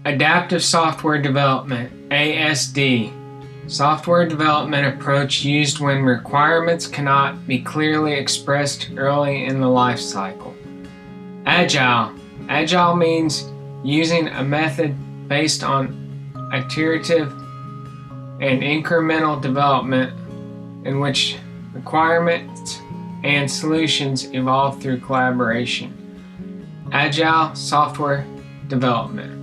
Adaptive Software Development, ASD. Software development approach used when requirements cannot be clearly expressed early in the life cycle. Agile. Agile means using a method based on iterative and incremental development in which requirements and solutions evolve through collaboration. Agile software development.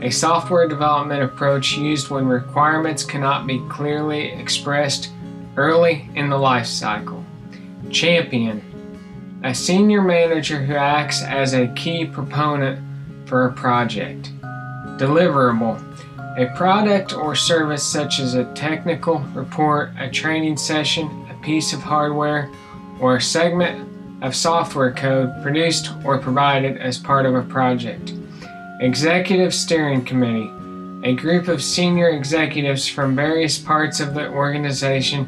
A software development approach used when requirements cannot be clearly expressed early in the life cycle. Champion. A senior manager who acts as a key proponent for a project. Deliverable. A product or service such as a technical report, a training session, a piece of hardware, or a segment of software code produced or provided as part of a project. Executive Steering Committee. A group of senior executives from various parts of the organization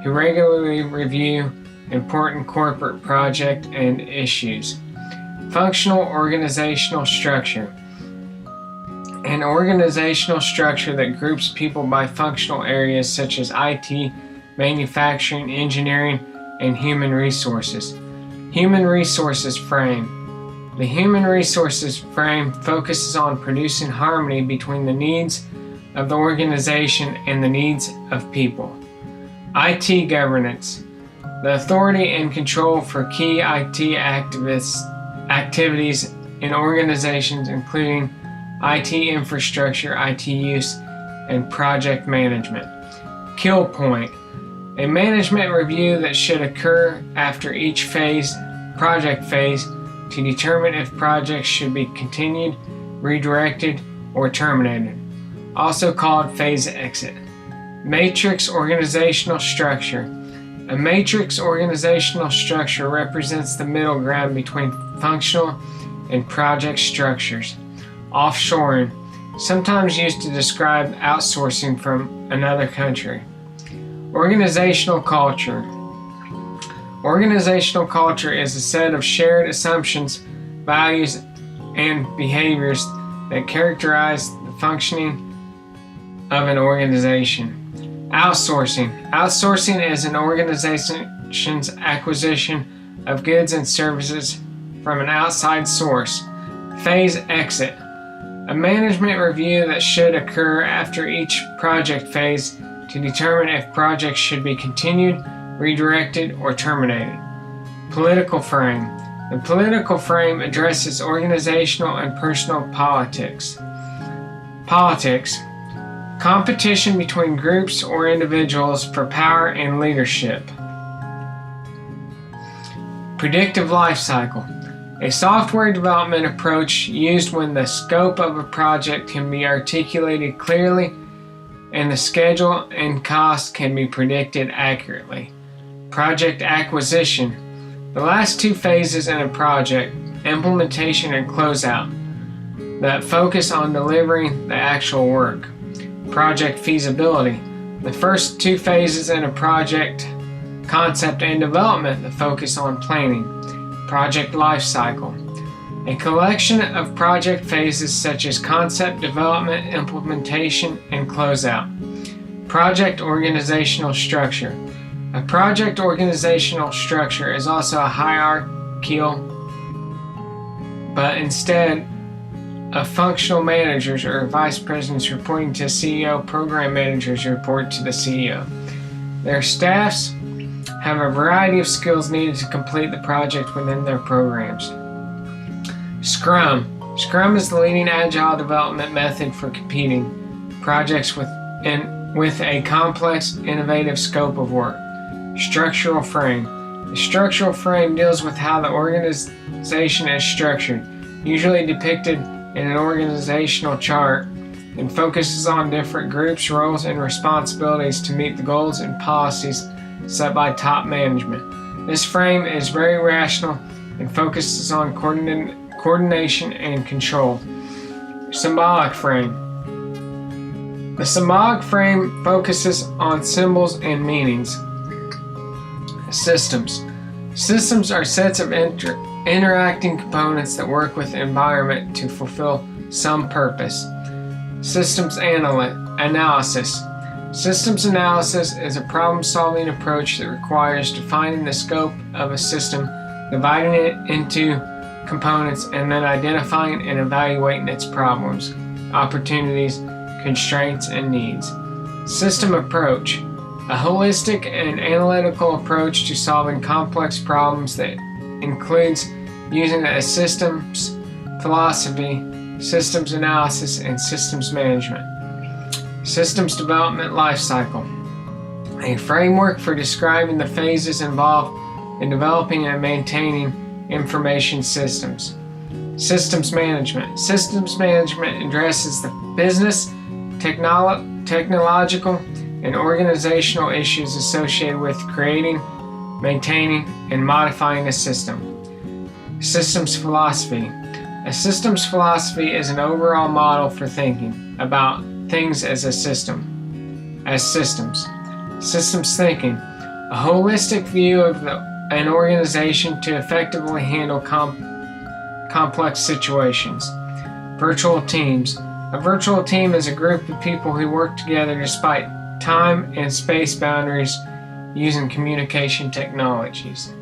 who regularly review important corporate projects and issues. Functional organizational structure. An organizational structure that groups people by functional areas such as IT, manufacturing, engineering, and human resources. Human resources frame. The human resources frame focuses on producing harmony between the needs of the organization and the needs of people. IT governance. The authority and control for key IT activities in organizations, including IT infrastructure, IT use, and project management. Kill point. A management review that should occur after each project phase, to determine if projects should be continued, redirected, or terminated. Also called phase exit. Matrix organizational structure. A matrix organizational structure represents the middle ground between functional and project structures. Offshoring, sometimes used to describe outsourcing from another country. Organizational culture. Organizational culture is a set of shared assumptions, values, and behaviors that characterize the functioning of an organization. Outsourcing. Outsourcing is an organization's acquisition of goods and services from an outside source. Phase exit. A management review that should occur after each project phase to determine if projects should be continued, redirected, or terminated. Political frame. The political frame addresses organizational and personal politics. Politics. Competition between groups or individuals for power and leadership. Predictive life cycle. A software development approach used when the scope of a project can be articulated clearly and the schedule and cost can be predicted accurately. Project acquisition. The last two phases in a project, implementation and closeout, that focus on delivering the actual work. Project feasibility. The first two phases in a project, concept and development, that focus on planning. Project life cycle. A collection of project phases such as concept, development, implementation, and closeout. Project organizational structure. A project organizational structure is also a hierarchical, but instead of functional managers or vice presidents reporting to CEO, program managers report to the CEO. Their staffs have a variety of skills needed to complete the project within their programs. Scrum. Scrum is the leading agile development method for completing projects with a complex, innovative scope of work. Structural frame. The structural frame deals with how the organization is structured, usually depicted in an organizational chart, and focuses on different groups, roles, and responsibilities to meet the goals and policies set by top management. This frame is very rational and focuses on coordination and control. Symbolic frame. The symbolic frame focuses on symbols and meanings. Systems. Systems are sets of interacting components that work with the environment to fulfill some purpose. Systems analysis. Systems analysis is a problem-solving approach that requires defining the scope of a system, dividing it into components, and then identifying and evaluating its problems, opportunities, constraints, and needs. System approach. A holistic and analytical approach to solving complex problems that includes using a systems philosophy, systems analysis, and systems management. Systems development lifecycle. A framework for describing the phases involved in developing and maintaining information systems. Systems management. Systems management addresses the business, technological, and organizational issues associated with creating, maintaining, and modifying a system. Systems philosophy. A systems philosophy is an overall model for thinking about things as a system, as systems. Systems thinking. A holistic view of an organization to effectively handle complex situations. Virtual teams. A virtual team is a group of people who work together despite time and space boundaries using communication technologies.